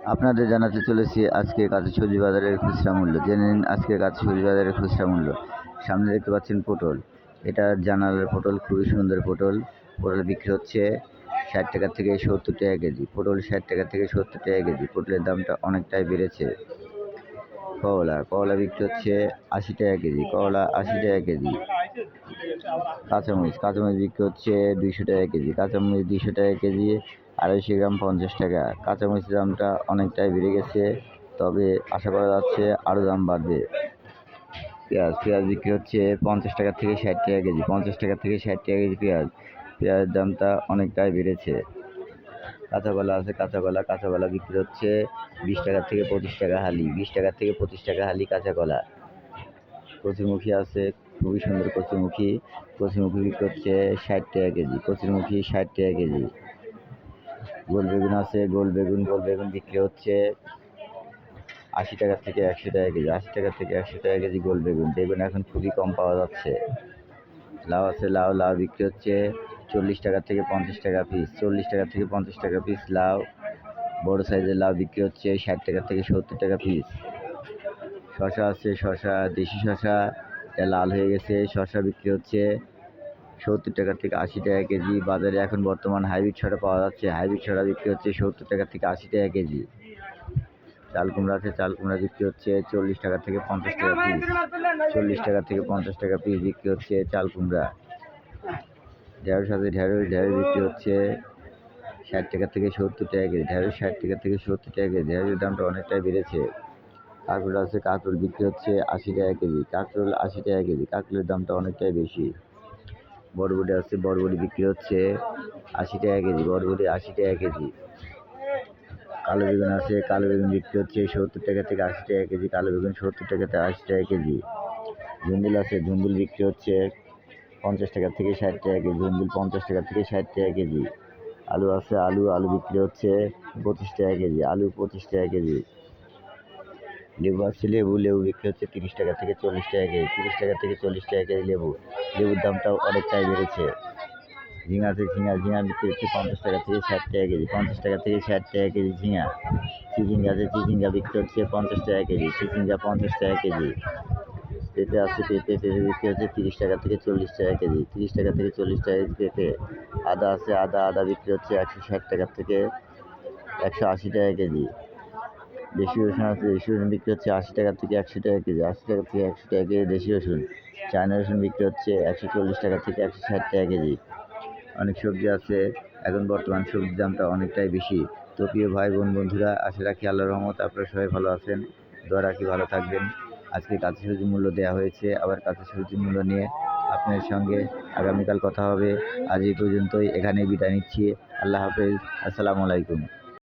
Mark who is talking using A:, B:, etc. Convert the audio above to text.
A: আপনাদের জানাতে চলেছি আজকে কাঁচা সবজি বাজারের খুচরা মূল্য। জেনে নিন আজকে কাঁচা সবজি বাজারের খুচরা মূল্য। সামনে দেখতে পাচ্ছেন পটল। এটা জানালার পটল, খুবই সুন্দর পটল। পটল বিক্রি হচ্ছে ৬০ টাকা থেকে ৭০ টাকা কেজি। পটল ৬০ টাকা থেকে ৭০ টাকা কেজি। পটলের দামটা অনেকটাই বেড়েছে। করলা বিক্রি হচ্ছে ৮০ টাকা কেজি। করলা ৮০ টাকা কেজি। কাঁচামরিচ বিক্রি হচ্ছে ২০০ টাকা কেজি। কাঁচামরিচ ২০০ টাকা কেজি, ২৫০ গ্রাম ৫০ টাকা। কাঁচামরিচের দামটা অনেকটাই বেড়ে গেছে, তবে আশা করা যাচ্ছে আরও দাম বাড়বে। পেঁয়াজ বিক্রি হচ্ছে ৫০ টাকা থেকে ৬০ টাকা কেজি। ৫০ টাকা থেকে ৬০ টাকা কেজি পেঁয়াজের দামটা অনেকটাই বেড়েছে। কাঁচা কলা বিক্রি হচ্ছে ২০ টাকা থেকে ২৫ টাকা হালি। ২০ টাকা থেকে ২৫ টাকা হালি কাঁচা কলা। কচুরমুখী আছে, খুবই সুন্দর কচুরমুখী বিক্রি হচ্ছে ৬০ টাকা কেজি। ৬০ টাকা কেজি। গোল বেগুন আছে, গোল বেগুন বিক্রি হচ্ছে ৮০ টাকা থেকে ১০০ টাকা কেজি। ৮০ টাকা থেকে ১০০ টাকা কেজি গোল বেগুন এখন খুবই কম পাওয়া যাচ্ছে। লাউ আছে, লাউ বিক্রি হচ্ছে ৪০ টাকা থেকে ৫০ টাকা পিস। ৪০ টাকা থেকে ৫০ টাকা পিস লাউ। বড় সাইজের লাউ বিক্রি হচ্ছে ৬০ টাকা থেকে ৭০ টাকা পিস। শশা আছে, দেশি শশা, এটা লাল হয়ে গেছে। শশা বিক্রি হচ্ছে ৭০ টাকা থেকে ৮০ টাকা কেজি। বাজারে এখন বর্তমান হাইব্রিড শশা পাওয়া যাচ্ছে। হাইব্রিড শশা বিক্রি হচ্ছে ৭০ টাকা থেকে ৮০ টাকা কেজি। চাল কুমড়া আছে, চাল কুমড়া বিক্রি হচ্ছে ৪০ টাকা থেকে ৫০ টাকা পিস। ৪০ টাকা থেকে ৫০ টাকা পিস বিক্রি হচ্ছে চাল কুমড়া। ঢেঁড়স আছে, ঢেঁড়স বিক্রি হচ্ছে ৬০ টাকা থেকে ৭০ টাকা কেজি। ঢেঁড়স ৬০ টাকা থেকে ৭০ টাকা কেজি। ঢেঁড়সের দামটা অনেকটাই বেড়েছে। কাঁকরোল আছে, কাঁকরোল বিক্রি হচ্ছে ৮০ টাকা কেজি। কাঁকরোল ৮০ টাকা কেজি। কাঁকরোলের দামটা অনেকটাই বেশি। বরবটি আছে, বরবটি বিক্রি হচ্ছে ৮০ টাকা কেজি। বরবটি ৮০ টাকা কেজি। কালো বেগুন আছে, কালো বেগুন বিক্রি হচ্ছে ৭০ টাকা থেকে ৮০ টাকা কেজি। কালো বেগুন ৭০ টাকা থেকে ৮০ টাকা কেজি। ধুন্দুল আছে, ধুন্দুল বিক্রি হচ্ছে ৫০ টাকা থেকে ৬০ টাকা কেজি। ধুন্দুল ৫০ টাকা থেকে ৬০ টাকা কেজি। আলু আছে, আলু বিক্রি হচ্ছে ২৫ টাকা কেজি। আলু ২৫ টাকা কেজি। লেবু আছে, লেবু বিক্রি হচ্ছে ৩০ টাকা থেকে ৪০ টাকা কেজি। ৩০ টাকা থেকে ৪০ টাকা কেজি লেবুর দামটাও অনেকটাই বেড়েছে। ঝিঙা আছে, ঝিঙা বিক্রি হচ্ছে ৫০ টাকা থেকে ৬০ টাকা কেজি। ৫০ টাকা থেকে ৬০ টাকা কেজি ঝিঙা। চিচিঙ্গা আছে, চিচিঙ্গা বিক্রি হচ্ছে ৫০ টাকা কেজি। চিচিঙ্গা ৫০ টাকা কেজি। পেঁপে আছে, পেঁপে বিক্রি হচ্ছে ৩০ টাকা থেকে ৪০ টাকা কেজি। ৩০ টাকা থেকে ৪০ টাকা কেজি পেঁপে। আদা আছে, আদা বিক্রি হচ্ছে ১৬০ টাকা থেকে ১৮০ টাকা কেজি। দেশি রসুন আছে, দেশি রসুন বিক্রি হচ্ছে ৮০ টাকা থেকে ১০০ টাকা কেজি। ৮০ টাকা থেকে ১০০ টাকা কেজি দেশি রসুন। চায়না রসুন বিক্রি হচ্ছে ১৪০ টাকা থেকে ১৬০ টাকা কেজি। অনেক সবজি আছে, এখন বর্তমান সবজির দামটা অনেকটাই বেশি। তো প্রিয় ভাই বন্ধুরা, আশা রাখি আল্লাহর রহমতে আপনারা সবাই ভালো আছেন। দোয়া রাখি ভালো থাকবেন। আজকে কাঁচা সবজির মূল্য দেওয়া হয়েছে, আবার কাঁচা সবজির মূল্য নিয়ে আপনাদের সঙ্গে আগামীকাল কথা হবে। আজ এই পর্যন্তই, এখানেই বিদায় নিচ্ছি। আল্লাহ হাফেজ, আসসালামু আলাইকুম।